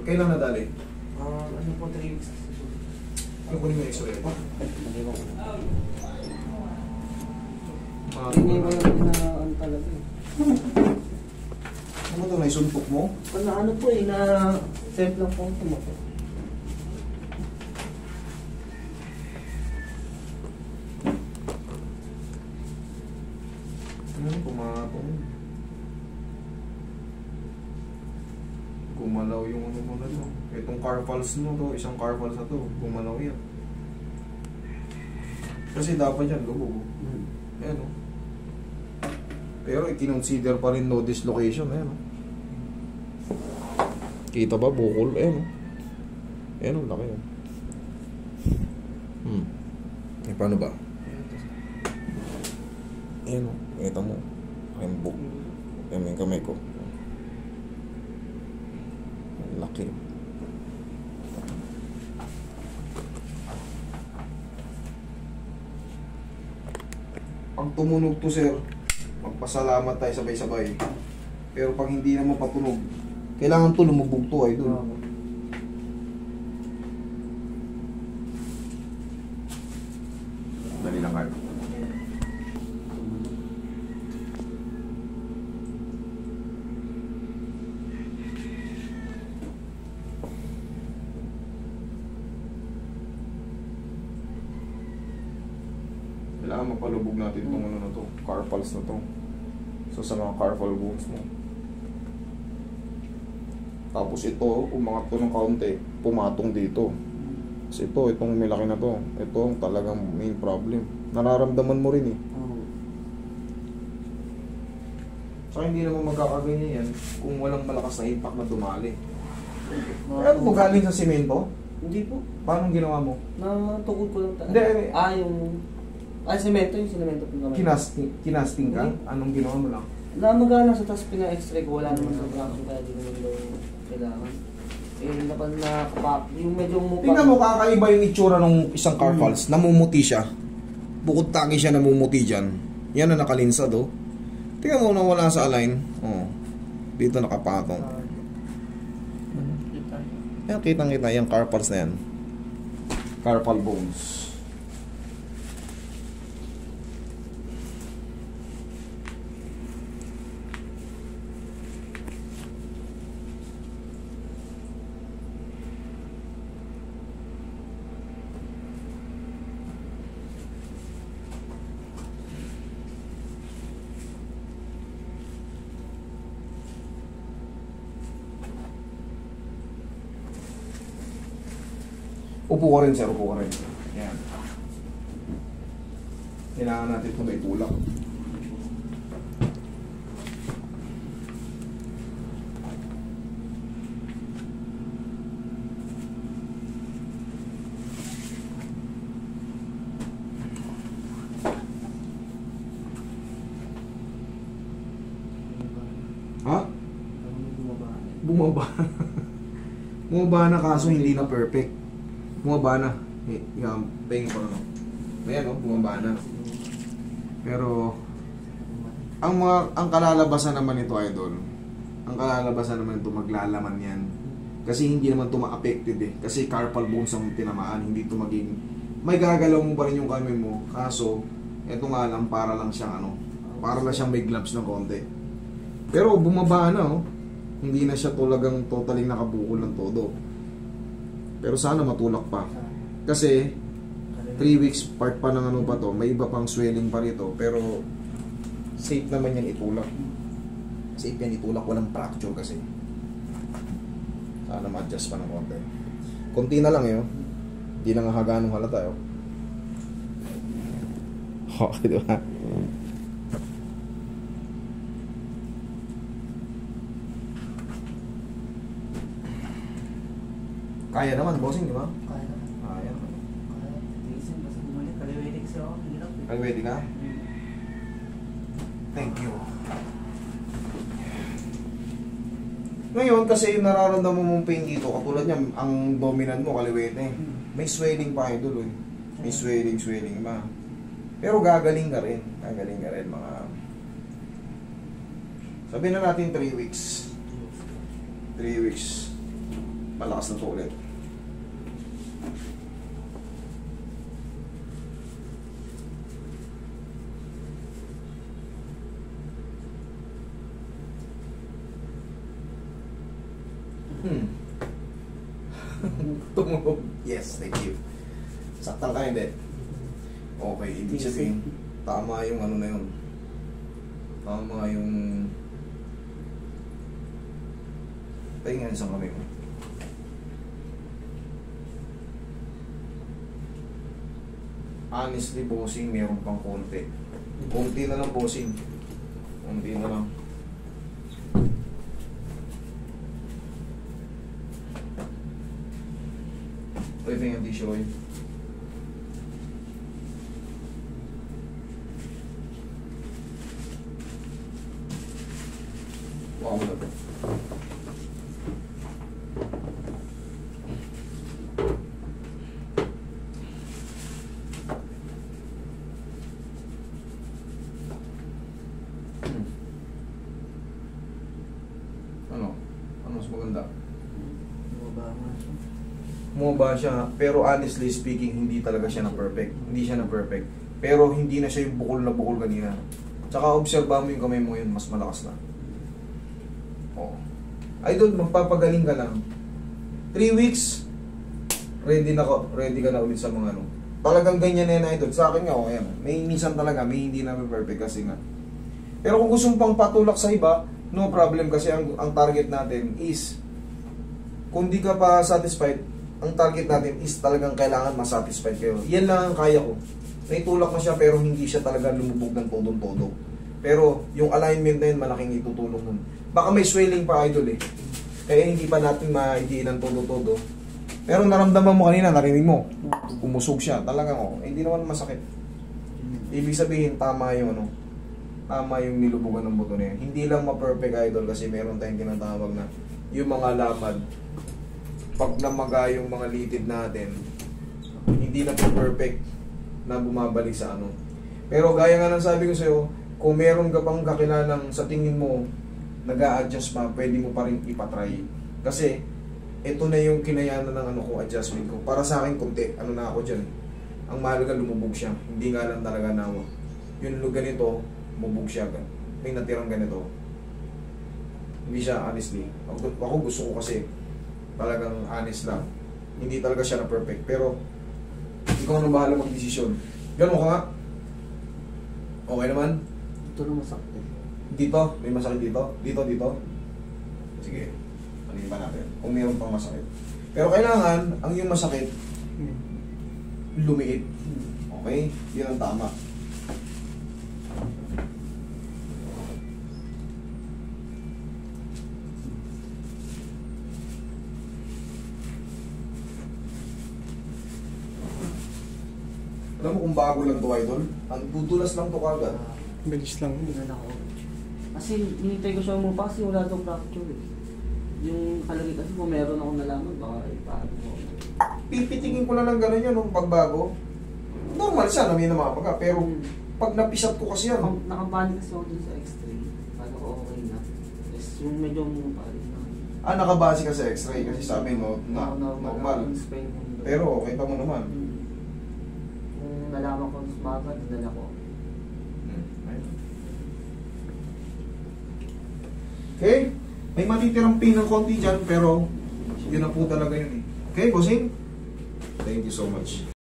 Kailan nadali? Ano po, 3 weeks. Yung kunin mo yung x-ray. Hindi mo yung ano talaga eh. Ano ito, naisuntok mo? Ano po eh, na self lang po ito mo. Pumatong. Gumalaw yung ano mo na to. Itong carpals mo to, isang carpals na to, gumalaw yan. Kasi dapat yan, lubog. Ayan o. Pero i-consider pa rin no dislocation. Ayan o. Kita ba bukol? Ayan o. Ayan o, laki o. Eh, paano ba? Ayan o. Kita mo. Rembok. Ayan yung kamay ko. Laki. Pag tumunog to, sir, magpasalamat tayo sabay-sabay. Pero pag hindi naman patunog, kailangan to lumubog to, idol. Dali lang kayo. Kailangan mapalubog natin itong ano na to, carpals na to. So sa mga carpal bones mo. Tapos ito, umangat to ng kaunti, pumatong dito. Kasi itong milaki na to, ito ang talagang main problem. Nararamdaman mo rin eh. So hindi naman magkakaganyan yan kung walang malakas na impact na dumali. Ano po galing sa simento? Hindi po. Paano ginawa mo? Natukod ko lang tayo. Hindi, Semento, yung sinemento po naman. Kinasting ka? Hindi. Anong ginawa mo lang? Namagana sa taas pina-x-ray ko, wala naman sa braso kaya di naman daw kailangan. Yung medyo mukha. Tingnan mo, kakaiba yung itsura ng isang carpals. Namumuti siya. Bukod tangi siya, namumuti dyan. Yan na nakalinsad, oh. Tingnan mo, nawala sa align. Oh. Dito nakapatong. Yan, kitang-kita yung carpals na yan. Carpal bones. Upo ka rin, sir. Upo ka rin. Yan. Kailangan natin ito may tulak. Ha? Bumaba. Bumaba na kaso hindi na perfect. Bumaba na. Tingin ko na. Ayan o, bumaba na. Pero ang kalalabasan naman ito, idol. Ang kalalabasan naman ito, maglalaman yan. Kasi hindi naman ito ma-affected eh. Kasi carpal bones ang tinamaan, hindi ito maging may gagalaw mo pa rin yung kamay mo. Kaso, ito nga lang, para lang siyang para lang siyang may gloves ng konti. Pero bumaba na oh. Hindi na siya talagang totaling nakabukol ng todo. Pero sana matulak pa. Kasi 3 weeks part pa ng ano pa to, may iba pang swelling pa rito, pero safe naman yan itulak. Safe yan itulak, walang fracture kasi. Sana ma-adjust pa ng konti. Konti na lang yun. Hindi lang haganong halata yun. Okay, diba? Kaya naman, bossing, di ba? Kaya naman. Kaya naman. Kaya, tiisin, basta bumalik. Kaliwede kasi ako. Hirap eh. Ready ka? Thank you. Ngayon, kasi yung nararamdaman mong pain dito, katulad niya, ang dominant mo, kaliwete. May swelling pa idol, eh. May swelling ba? Pero gagaling ka rin. Gagaling ka rin, mga... Sabihin na natin 3 weeks. 3 weeks. Malakas na to ulit. Tumunog. Yes, thank you. Saktan ka hindi. Okay, ibig sabihin, tama yung ano na yun. Tama yung... Pahingan isang kami mo. Honestly, bossing, meron pang konti. Konti na lang, bossing. Konti na lang. Ito yung tissue oil. Wow na ito. Ano? Ano mas maganda? Bumaba siya, pero honestly speaking, hindi talaga siya na perfect. Hindi siya na perfect. Pero hindi na siya yung bukol na bukol kanina. Tsaka obserba mo yung kamay mo yun, mas malakas na. Oh. Idol, magpapagaling ka lang. 3 weeks, ready ka na ulit sa mga ano. Talagang ganyan na yan, idol. Sa akin nga, ayan. May minsan talaga, may hindi na perfect kasi nga. Pero kung gusto mong pang patulak sa iba, no problem kasi ang target natin is, kung di ka pa satisfied, ang target natin is talagang kailangan masatisfied kayo. Yan lang ang kaya ko. Naitulak na siya pero hindi siya talaga lumubog ng todo-todo. Pero yung alignment na yun, malaking itutulong nun. Baka may swelling pa, idol eh. Kaya hindi pa natin maidiin ng todo-todo. Pero naramdaman mo kanina, narinig mo. Umusog siya. Talagang hindi naman masakit. Ibig sabihin, tama yung ano. Tama yung nilubugan ng buto na yan. Hindi lang ma-perfect, idol, kasi meron tayong tinatawag na yung mga lamad. Pag namaga yung mga litid natin, hindi na perfect na bumabalik sa ano. Pero gaya nga ng sabi ko sa'yo, kung meron ka pang kakilalang sa tingin mo nag-a-adjust pa, pwede mo pa rin ipatry. Kasi ito na yung kinayanan ng ano ko, adjustment ko. Para sa akin, kunti, ano na ako dyan. Ang mahalaga, lumubog siya. Hindi nga lang talaga nawa. Yung ganito, lumubog siya. May natirang ganito. Hindi siya, honestly. Ako gusto ko kasi talagang honest lang. Hindi talaga siya na perfect. Pero, ikaw na bahala mag-desisyon. Ganun ka nga. Okay naman? Ito na masakit. Dito? May masakit dito? Dito? Sige. Panihin pa natin. Kung mayroon pang masakit. Pero kailangan, ang yung masakit, lumiit. Okay? Yun ang tama. Alam mo kung bago lang to, idol? Ang dudulas lang to kagad. Bilis lang. Hindi na ako. Kasi hinintay ko siya mo pa kasi wala daw fracture eh. Yung kalagi kasi kung meron ako nalaman, baka ipaano ko. Pipitingin ko lang ng gano'n yun, nung pagbago. Normal siya, may namapaga. Pero pag napisat ko kasi yan, Nakapanik kasi ako dun sa x-ray. Paano ko okay na. Yes, yung medyo muna rin na. nakabase ka sa x-ray kasi sabi mo na normal. Pero kita mo naman. Kung nalaman ko sa maga, dinala ko. Okay? May matitirang pain ng konti dyan, pero yun na po talaga yun eh. Okay, bossing? Thank you so much.